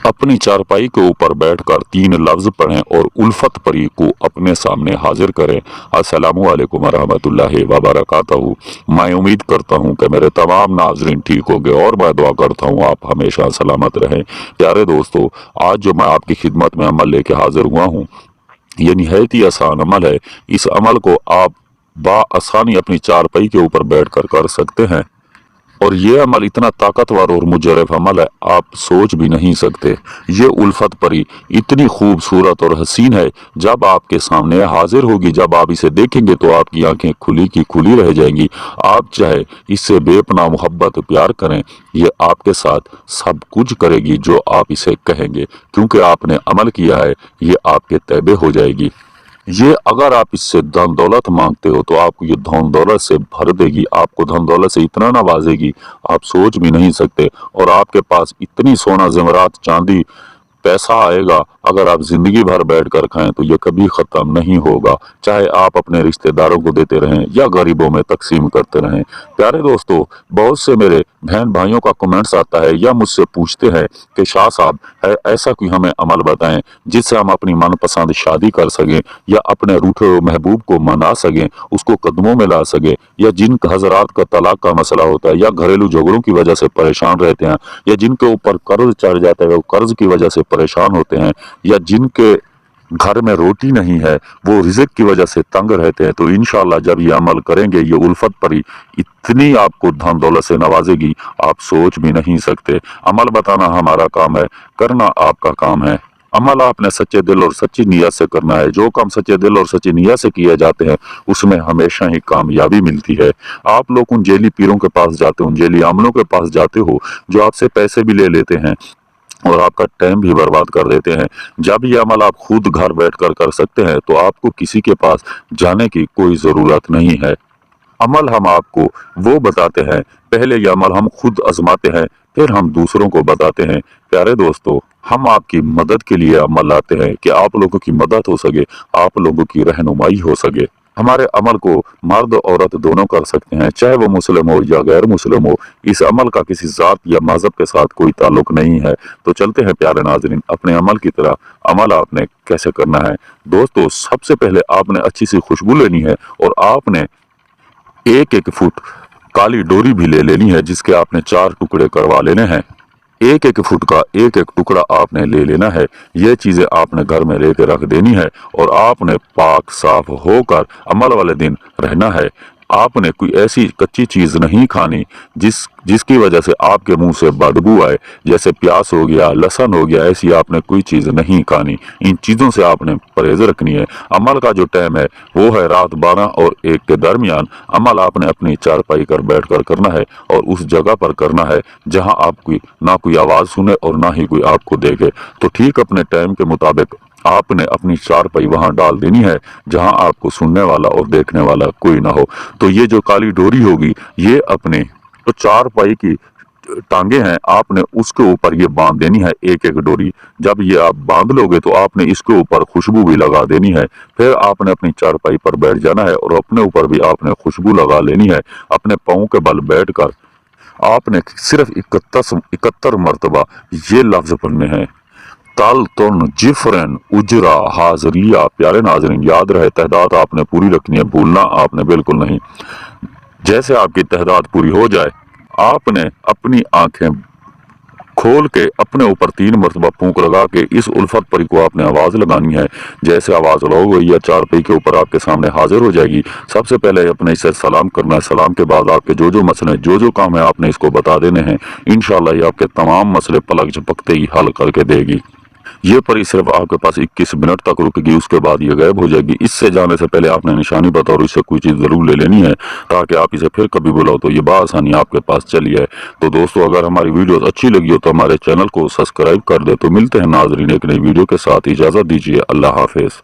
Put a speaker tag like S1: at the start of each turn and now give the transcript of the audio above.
S1: अपनी चारपाई के ऊपर बैठकर 3 लफ्ज पढ़ें और उल्फत परी को अपने सामने हाजिर करें। अस्सलामु अलैकुम रहमतुल्लाहि व बरकातहू। मैं उम्मीद करता हूँ कि मेरे तमाम नाजरीन ठीक हो गए और मैं दुआ करता हूँ आप हमेशा सलामत रहें। प्यारे दोस्तों, आज जो मैं आपकी खिदमत में अमल लेके हाजिर हुआ हूँ, ये निहायत ही आसान अमल है। इस अमल को आप आसानी अपनी चारपाई के ऊपर बैठकर कर सकते हैं और ये अमल इतना ताकतवर और मुजरफ अमल है, आप सोच भी नहीं सकते। ये उल्फत परी इतनी खूबसूरत और हसीन है, जब आपके सामने हाजिर होगी, जब आप इसे देखेंगे तो आपकी आंखें खुली की खुली रह जाएंगी। आप चाहे इससे बेपनाह मोहब्बत प्यार करें, ये आपके साथ सब कुछ करेगी जो आप इसे कहेंगे, क्योंकि आपने अमल किया है। ये आपके तैबे हो जाएगी। ये अगर आप इससे धन दौलत मांगते हो तो आपको ये धन दौलत से भर देगी, आपको धन दौलत से इतना नवाजेगी आप सोच भी नहीं सकते। और आपके पास इतनी सोना जेवरात चांदी पैसा आएगा, अगर आप जिंदगी भर बैठ कर खाएं तो ये कभी खत्म नहीं होगा, चाहे आप अपने रिश्तेदारों को देते रहें या गरीबों में तकसीम करते रहें। प्यारे दोस्तों, बहुत से मेरे बहन भाइयों का कमेंट्स आता है या मुझसे पूछते हैं कि शाह साहब ऐसा कोई हमें अमल बताएं जिससे हम अपनी मनपसंद शादी कर सकें या अपने रूठे हुए महबूब को मना सकें, उसको कदमों में ला सकें, या जिन हजरात का तलाक का मसला होता है या घरेलू झगड़ों की वजह से परेशान रहते हैं, या जिनके ऊपर कर्ज चढ़ जाता है वो कर्ज की वजह से परेशान होते हैं, या जिनके घर में रोटी नहीं है वो रिज़्क की वजह से तंग रहते हैं, तो इंशाअल्लाह जब ये अमल करेंगे ये उल्फत परी इतनी आपको धन दौलत से नवाजेगी आप सोच भी नहीं सकते। अमल बताना हमारा काम है, करना आपका काम है। अमल आपने सच्चे दिल और सच्ची नीयत से करना है। जो काम सच्चे दिल और सच्ची नीयत से किए जाते हैं उसमें हमेशा ही कामयाबी मिलती है। आप लोग उन जेली पीरों के पास जाते हो, उन जेली आमलों के पास जाते हो जो आपसे पैसे भी ले लेते हैं और आपका टाइम भी बर्बाद कर देते हैं। जब ये अमल आप खुद घर बैठकर कर सकते हैं तो आपको किसी के पास जाने की कोई ज़रूरत नहीं है। अमल हम आपको वो बताते हैं, पहले ये अमल हम खुद आजमाते हैं, फिर हम दूसरों को बताते हैं। प्यारे दोस्तों, हम आपकी मदद के लिए अमल लाते हैं कि आप लोगों की मदद हो सके, आप लोगों की रहनुमाई हो सके। हमारे अमल को मर्द औरत दोनों कर सकते हैं, चाहे वो मुस्लिम हो या गैर मुस्लिम हो। इस अमल का किसी जात या मजहब के साथ कोई ताल्लुक नहीं है। तो चलते हैं प्यारे नाजरीन अपने अमल की तरह। अमल आपने कैसे करना है दोस्तों, सबसे पहले आपने अच्छी सी खुशबू लेनी है और आपने 1-1 फुट काली डोरी भी ले लेनी है, जिसके आपने 4 टुकड़े करवा लेने हैं। 1-1 फुट का 1-1 टुकड़ा आपने ले लेना है। ये चीजें आपने घर में लेके रख देनी है और आपने पाक साफ होकर अमल वाले दिन रहना है। आपने कोई ऐसी कच्ची चीज नहीं खानी जिसकी वजह से आपके मुंह से बदबू आए, जैसे प्याज हो गया, लहसुन हो गया, ऐसी आपने कोई चीज नहीं खानी। इन चीजों से आपने परहेज रखनी है। अमल का जो टाइम है वो है रात 12 और 1 के दरमियान। अमल आपने अपनी चारपाई कर बैठ कर करना है और उस जगह पर करना है जहां आपकी ना कोई आवाज सुने और ना ही कोई आपको देखे। तो ठीक अपने टाइम के मुताबिक आपने अपनी चारपाई वहां डाल देनी है जहां आपको सुनने वाला और देखने वाला कोई ना हो। तो ये जो काली डोरी होगी ये अपने तो चारपाई की टांगे हैं, आपने उसके ऊपर ये बांध देनी है 1-1 डोरी। जब ये आप बांध लोगे तो आपने इसके ऊपर खुशबू भी लगा देनी है। फिर आपने अपनी चारपाई पर बैठ जाना है और अपने ऊपर भी आपने खुशबू लगा लेनी है। अपने पाँव के बल बैठकर आपने सिर्फ 71 मरतबा ये लफ्ज पढ़ने हैं, तल तुन जिफरन उजरा हाजरिया। प्यारे नाजरीन, याद रहे तहदाद आपने पूरी रखनी है, भूलना आपने बिल्कुल नहीं। जैसे आपकी तहदाद पूरी हो जाए आपने अपनी आंखें खोल के अपने ऊपर 3 मरतबा फूंक लगा के इस उल्फत परी को आपने आवाज लगानी है। जैसे आवाज लगाओगे या चारपाई के ऊपर आपके सामने हाजिर हो जाएगी। सबसे पहले अपने इसे सलाम करना है। सलाम के बाद आपके जो मसले जो काम है आपने इसको बता देने हैं। इंशाल्लाह ये आपके तमाम मसले पलक झपकते ही हल करके देगी। ये परी सिर्फ आपके पास 21 मिनट तक रुकेगी, उसके बाद ये गायब हो जाएगी। इससे जाने से पहले आपने निशानी बताओ और इससे कोई चीज़ ज़रूर ले लेनी है ताकि आप इसे फिर कभी बुलाओ तो ये बआसानी आपके पास चली है। तो दोस्तों, अगर हमारी वीडियोस अच्छी लगी हो तो हमारे चैनल को सब्सक्राइब कर दे। तो मिलते हैं नाजरीन एक नई वीडियो के साथ, इजाज़त दीजिए, अल्लाह हाफिज़।